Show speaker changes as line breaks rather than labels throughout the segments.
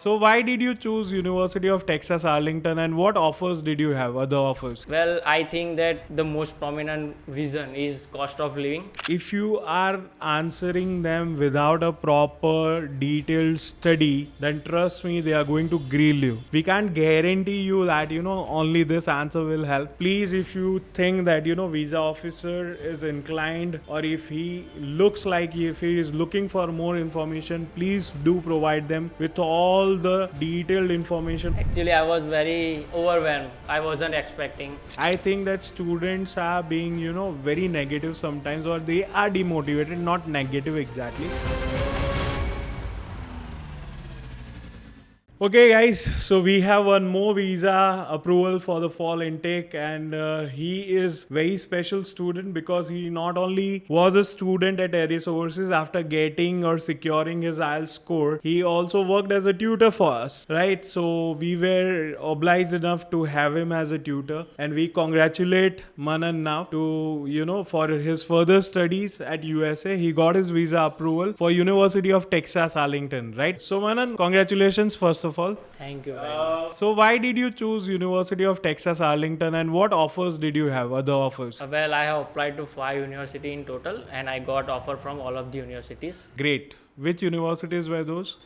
So why did you choose University of Texas Arlington, and what offers did you have, other offers?
Well, I think that the most prominent reason is cost of living.
If you are answering them without a proper detailed study, then trust me, they are going to grill you. We can't guarantee you that, only this answer will help. Please, if you think that, visa officer is inclined, or if he looks like if he is looking for more information, please do provide them with all the detailed information.
Actually, I was very overwhelmed. I wasn't expecting.
I think that students are being, very negative sometimes, or they are demotivated, not negative exactly. Okay guys, so we have one more visa approval for the fall intake, and he is very special student because he not only was a student at Aris Overseas after getting or securing his IELTS score, he also worked as a tutor for us, right? So we were obliged enough to have him as a tutor, and we congratulate Manan now to, for his further studies at USA. He got his visa approval for University of Texas Arlington, right? So Manan, congratulations first of all.
Thank you very much.
So why did you choose University of Texas Arlington, and what offers did you have, other offers?
Well, I have applied to 5 universities in total, and I got offer from all of the universities.
Great. Which universities were those?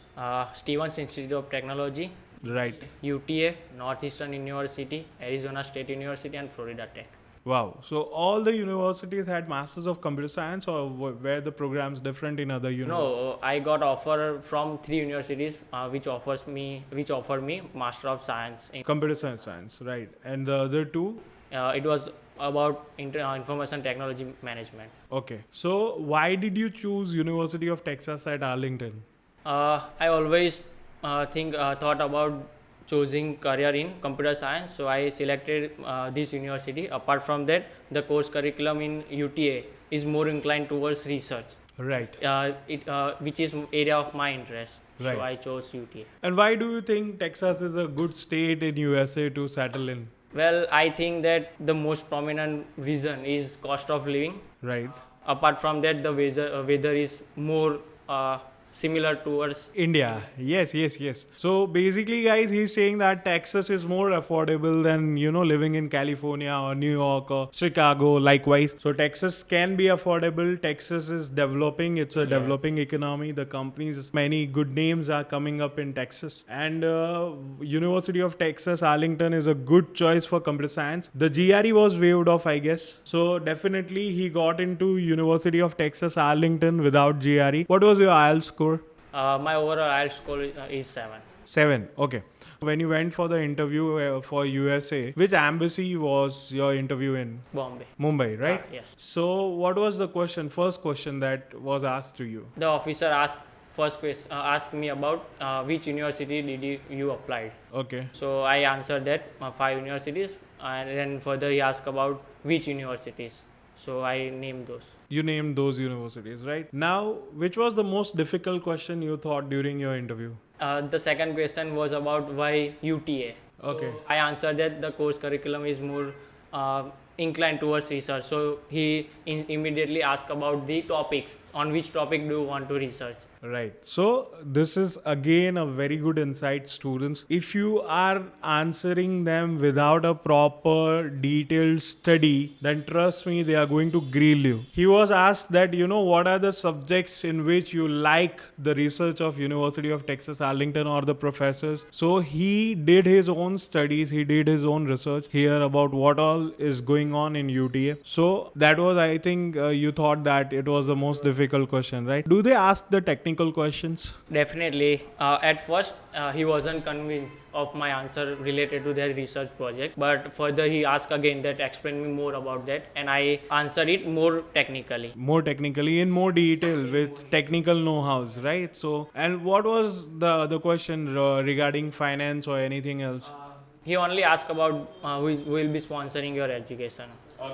Stevens Institute of Technology,
Right.
UTA, Northeastern University, Arizona State University, and Florida Tech.
Wow. So all the universities had Masters of Computer Science, or were the programs different in other universities?
No, I got offer from 3 universities which offered me Master of Science.
Computer Science, right. And the other two?
It was about information technology management.
Okay. So why did you choose University of Texas at Arlington?
I always thought about choosing career in computer science, so I selected this university. Apart from that, the course curriculum in UTA is more inclined towards research,
Right.
which is area of my interest.
Right.
So I chose UTA.
And why do you think Texas is a good state in USA to settle in?
Well, I think that the most prominent reason is cost of living.
Right.
Apart from that, the weather is more similar towards
India. Yes. So basically, guys, he's saying that Texas is more affordable than, living in California or New York or Chicago, likewise. So Texas can be affordable. Texas is developing. It's a developing economy. The companies, many good names are coming up in Texas. And University of Texas Arlington is a good choice for computer science. The GRE was waived off, I guess. So definitely he got into University of Texas Arlington without GRE. What was your IELTS score?
my overall IELTS score is 7.
7. Okay. When you went for the interview for USA, which embassy was your interview in?
Bombay.
Mumbai, right?
Yes.
So what was the first question that was asked to you?
The officer asked me about which university did you applied.
Okay.
So I answered that 5 universities, and then further he asked about which universities. So I named those.
You named those universities, right? Now, which was the most difficult question you thought during your interview?
The second question was about why UTA.
Okay.
I answered that the course curriculum is more inclined towards research. So he immediately asked about the topics. On which topic do you want to research?
Right. So this is again a very good insight, students. If you are answering them without a proper detailed study, then trust me, they are going to grill you. He was asked that, what are the subjects in which you like the research of University of Texas Arlington or the professors. So he did his own studies. He did his own research here about what all is going on in UTA. So that was, I think, you thought that it was the most difficult question, right? Do they ask the technical questions?
Definitely. At first, he wasn't convinced of my answer related to their research project. But further, he asked again that explain me more about that. And I answered it more technically.
More technically, in more detail, with technical know-hows, right? So, and what was the other question regarding finance or anything else?
He only asked about who will be sponsoring your education.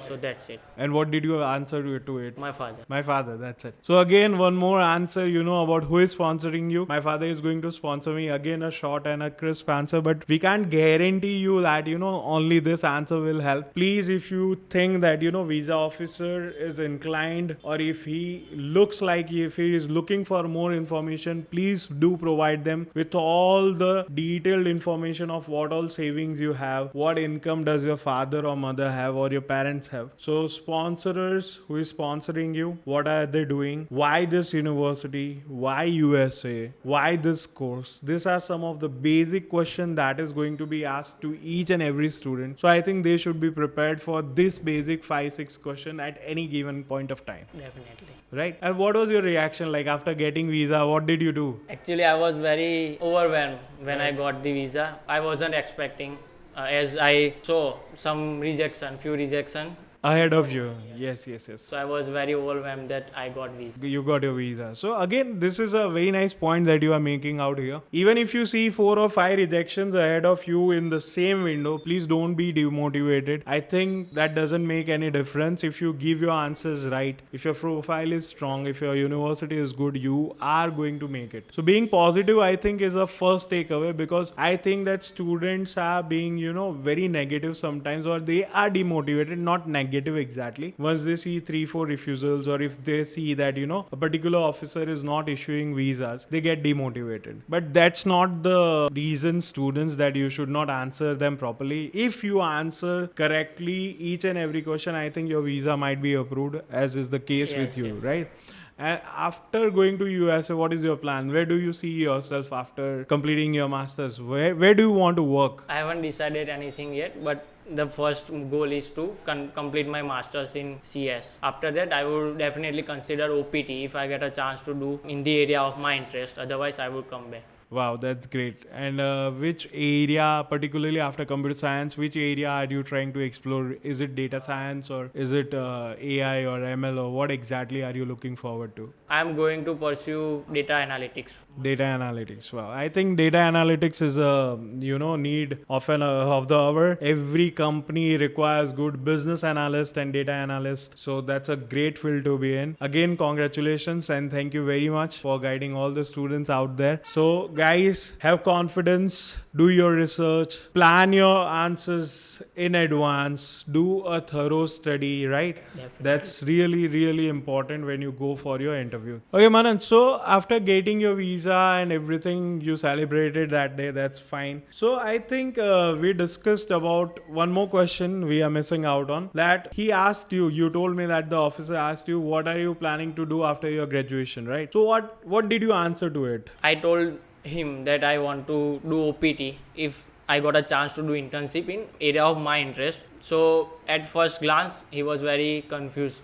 So that's it.
And what did you answer to it?
My father.
My father, that's it. So again, one more answer, about who is sponsoring you. My father is going to sponsor me. Again, a short and a crisp answer, but we can't guarantee you that, only this answer will help. Please, if you think that, visa officer is inclined, or if he looks like, if he is looking for more information, please do provide them with all the detailed information of what all savings you have, what income does your father or mother have, or your parents have. So sponsors who is sponsoring you, what are they doing, why this university, why USA, why this course? These are some of the basic questions that is going to be asked to each and every student. So I think they should be prepared for this basic 5-6 question at any given point of time.
Definitely.
Right? And what was your reaction like after getting visa? What did you do?
Actually, I was very overwhelmed when I got the visa. I wasn't expecting, as I saw few rejection.
Ahead of you. Yes.
So I was very overwhelmed that I got visa.
You got your visa. So again, this is a very nice point that you are making out here. Even if you see 4 or 5 rejections ahead of you in the same window, please don't be demotivated. I think that doesn't make any difference. If you give your answers right, if your profile is strong, if your university is good, you are going to make it. So being positive, I think, is a first takeaway, because I think that students are being, very negative sometimes, or they are demotivated, not negative exactly. Once they see 3-4 refusals, or if they see that a particular officer is not issuing visas, they get demotivated. But that's not the reason, students, that you should not answer them properly. If you answer correctly each and every question, I think your visa might be approved, as is the case with you. Right? And after going to USA, what is your plan? Where do you see yourself after completing your masters? Where do you want to work?
I haven't decided anything yet, but the first goal is to complete my masters in CS. After that, I will definitely consider OPT if I get a chance to do in the area of my interest. Otherwise, I will come back.
Wow, that's great. And which area, particularly after computer science, which area are you trying to explore? Is it data science, or is it AI or ML, or what exactly are you looking forward to?
I'm going to pursue data analytics.
Data analytics. Wow, I think data analytics is a need of the hour. Every company requires good business analyst and data analyst. So that's a great field to be in. Again, congratulations and thank you very much for guiding all the students out there. So guys, have confidence, do your research, plan your answers in advance, do a thorough study, right?
Definitely.
That's really, really important when you go for your interview. Okay, Manan, so after getting your visa and everything, you celebrated that day, that's fine. So I think we discussed about one more question we are missing out on, that he asked you told me that the officer asked you, what are you planning to do after your graduation, right? So what did you answer to it?
I told him that I want to do OPT if I got a chance to do internship in area of my interest. So at first glance, he was very confused.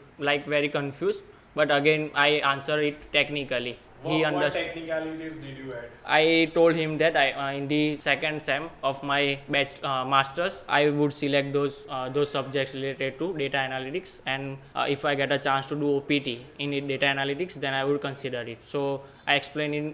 But again, I answered it technically. He understood.
What technicalities did you add?
I told him that I in the second sem of my masters, I would select those subjects related to data analytics, and if I get a chance to do OPT in data analytics, then I would consider it. So I explained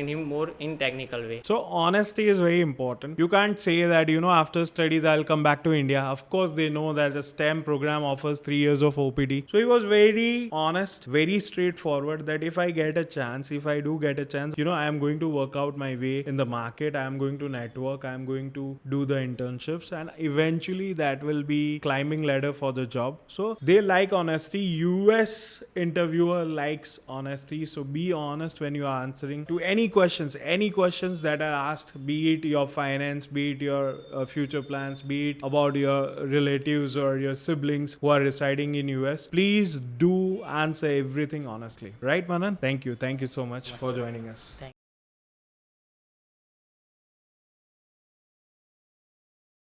him more in technical way.
So honesty is very important. You can't say that after studies I'll come back to India. Of course they know that the STEM program offers 3 years of OPT. So he was very honest, very straightforward, that if I get a chance, if I do get a chance, I am going to work out my way in the market. I am going to network. I am going to do the internships, and eventually that will be climbing ladder for the job. So they like honesty. US interviewer likes honesty. So be honest when you are answering to any questions that are asked, be it your finance, be it your future plans, be it about your relatives or your siblings who are residing in US. Please do answer everything honestly. Right, Manan? Thank you so much for joining us.
Thank you.